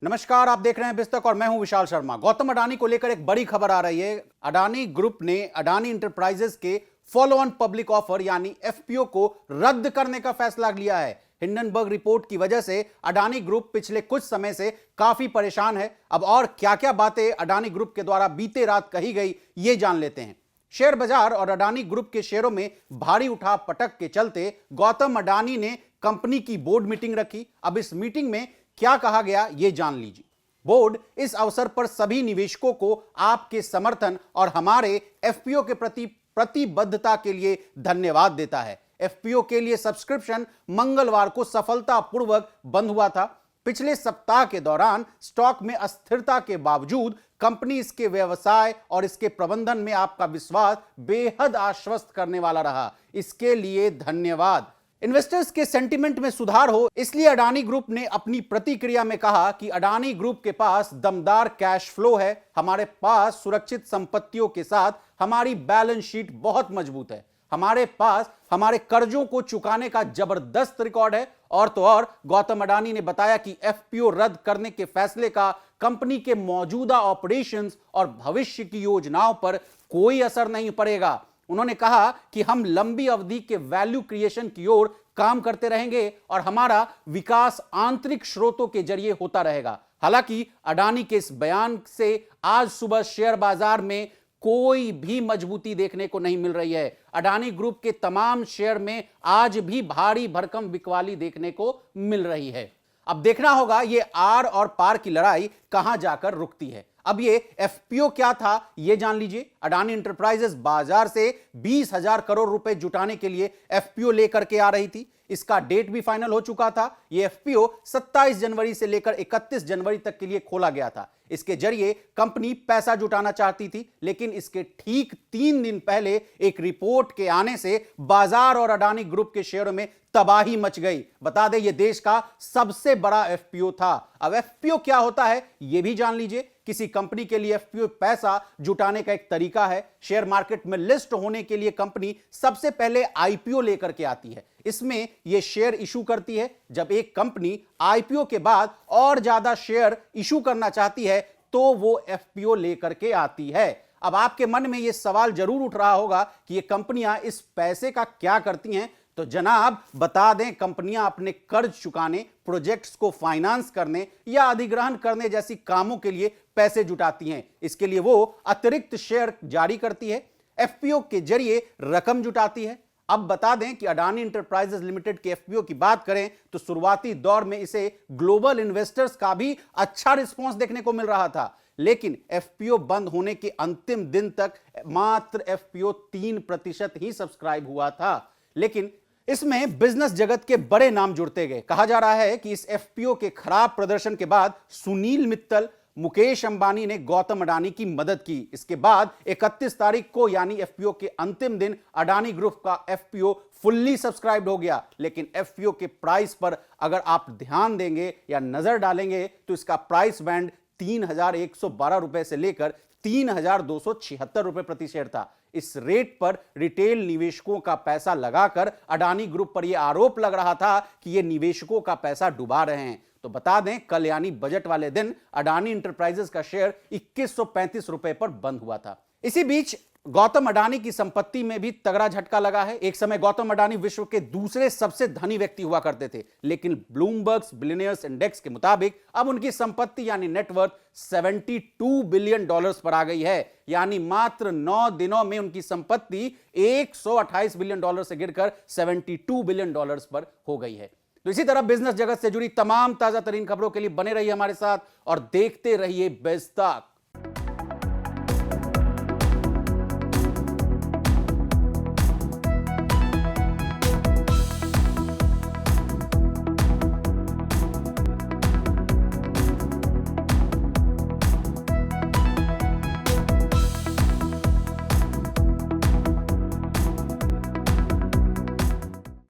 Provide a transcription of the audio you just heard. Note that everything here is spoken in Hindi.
नमस्कार, आप देख रहे हैं बिस्तक और मैं हूं विशाल शर्मा। गौतम अडानी को लेकर एक बड़ी खबर आ रही है। अडानी ग्रुप ने अडानी इंटरप्राइजेस के फॉलो ऑन पब्लिक ऑफर यानी एफपीओ को रद्द करने का फैसला लिया है। हिंडनबर्ग रिपोर्ट की वजह से अडानी ग्रुप पिछले कुछ समय से काफी परेशान है। अब और क्या क्या बातें अडानी ग्रुप के द्वारा बीते रात कही गई, ये जान लेते हैं। शेयर बाजार और अडानी ग्रुप के शेयरों में भारी उठाव पटक के चलते गौतम अडानी ने कंपनी की बोर्ड मीटिंग रखी। अब इस मीटिंग में क्या कहा गया, यह जान लीजिए। बोर्ड इस अवसर पर सभी निवेशकों को आपके समर्थन और हमारे एफपीओ के प्रति प्रतिबद्धता के लिए धन्यवाद देता है। एफपीओ के लिए सब्सक्रिप्शन मंगलवार को सफलतापूर्वक बंद हुआ था। पिछले सप्ताह के दौरान स्टॉक में अस्थिरता के बावजूद कंपनी, इसके व्यवसाय और इसके प्रबंधन में आपका विश्वास बेहद आश्वस्त करने वाला रहा। इसके लिए धन्यवाद। इन्वेस्टर्स के सेंटिमेंट में सुधार हो, इसलिए अडानी ग्रुप ने अपनी प्रतिक्रिया में कहा कि अडानी ग्रुप के पास दमदार कैश फ्लो है, हमारे पास सुरक्षित संपत्तियों के साथ हमारी बैलेंस शीट बहुत मजबूत है, हमारे पास हमारे कर्जों को चुकाने का जबरदस्त रिकॉर्ड है। और तो और गौतम अडानी ने बताया कि एफपीओ रद्द करने के फैसले का कंपनी के मौजूदा ऑपरेशंस और भविष्य की योजनाओं पर कोई असर नहीं पड़ेगा। उन्होंने कहा कि हम लंबी अवधि के वैल्यू क्रिएशन की ओर काम करते रहेंगे और हमारा विकास आंतरिक स्रोतों के जरिए होता रहेगा। हालांकि अडानी के इस बयान से आज सुबह शेयर बाजार में कोई भी मजबूती देखने को नहीं मिल रही है। अडानी ग्रुप के तमाम शेयर में आज भी भारी भरकम बिकवाली देखने को मिल रही है। अब देखना होगा ये आर और पार की लड़ाई कहां जाकर रुकती है। अब ये एफपीओ क्या था, ये जान लीजिए। अडानी इंटरप्राइजेस बाजार से 20,000 करोड़ रुपए जुटाने के लिए एफपीओ लेकर के आ रही थी। इसका डेट भी फाइनल हो चुका था। यह एफपीओ 27 जनवरी से लेकर 31 जनवरी तक के लिए खोला गया था। इसके जरिए कंपनी पैसा जुटाना चाहती थी, लेकिन इसके ठीक 3 दिन पहले एक रिपोर्ट के आने से बाजार और अडानी ग्रुप के शेयरों में तबाही मच गई। बता दें, यह देश का सबसे बड़ा एफपीओ था। अब एफपीओ क्या होता है, यह भी जान लीजिए। किसी कंपनी के लिए एफपीओ पैसा जुटाने का एक तरीका है। शेयर मार्केट में लिस्ट होने के लिए कंपनी सबसे पहले आईपीओ लेकर के आती है। इसमें यह शेयर इशू करती है। जब एक कंपनी आईपीओ के बाद और ज्यादा शेयर इशू करना चाहती है तो वो एफपीओ लेकर के आती है। अब आपके मन में यह सवाल जरूर उठ रहा होगा कि ये कंपनियां इस पैसे का क्या करती हैं। तो जनाब बता दें, कंपनियां अपने कर्ज चुकाने, प्रोजेक्ट्स को फाइनेंस करने या अधिग्रहण करने जैसी कामों के लिए पैसे जुटाती हैं। इसके लिए वो अतिरिक्त शेयर जारी करती है, एफपीओ के जरिए रकम जुटाती है। अब बता दें कि अडानी इंटरप्राइजेस लिमिटेड के एफपीओ की बात करें तो शुरुआती दौर में इसे ग्लोबल इन्वेस्टर्स का भी अच्छा रिस्पांस देखने को मिल रहा था, लेकिन एफपीओ बंद होने के अंतिम दिन तक मात्र एफपीओ 3% ही सब्सक्राइब हुआ था। लेकिन इसमें बिजनेस जगत के बड़े नाम जुड़ते गए। कहा जा रहा है कि इस एफपीओ के खराब प्रदर्शन के बाद सुनील मित्तल, मुकेश अंबानी ने गौतम अडानी की मदद की। इसके बाद 31 तारीख को यानी एफपीओ के अंतिम दिन अडानी ग्रुप का एफपीओ फुल्ली सब्सक्राइब्ड हो गया। लेकिन एफपीओ के प्राइस पर अगर आप ध्यान देंगे या नजर डालेंगे तो इसका प्राइस बैंड 3,112 रुपए से लेकर 3,276 रुपए प्रति शेयर था। इस रेट पर रिटेल निवेशकों का पैसा लगाकर अडानी ग्रुप पर यह आरोप लग रहा था कि ये निवेशकों का पैसा डुबा रहे हैं। तो बता दें, कल यानी बजट वाले दिन अडानी इंटरप्राइजेस का शेयर 2135 रुपए पर बंद हुआ था। इसी बीच गौतम अडानी की संपत्ति में भी तगड़ा झटका लगा है। एक समय गौतम अडानी विश्व के दूसरे सबसे धनी व्यक्ति हुआ करते थे, लेकिन ब्लूमबर्ग बिलियनियर्स इंडेक्स के मुताबिक अब उनकी संपत्ति यानी नेटवर्थ $72 बिलियन पर आ गई है। यानी मात्र 9 दिनों में उनकी संपत्ति $128 बिलियन से गिरकर $72 बिलियन पर हो गई है। तो इसी तरह बिजनेस जगत से जुड़ी तमाम ताजा तरीन खबरों के लिए बने रहिए हमारे साथ और देखते रहिए बेज़तक।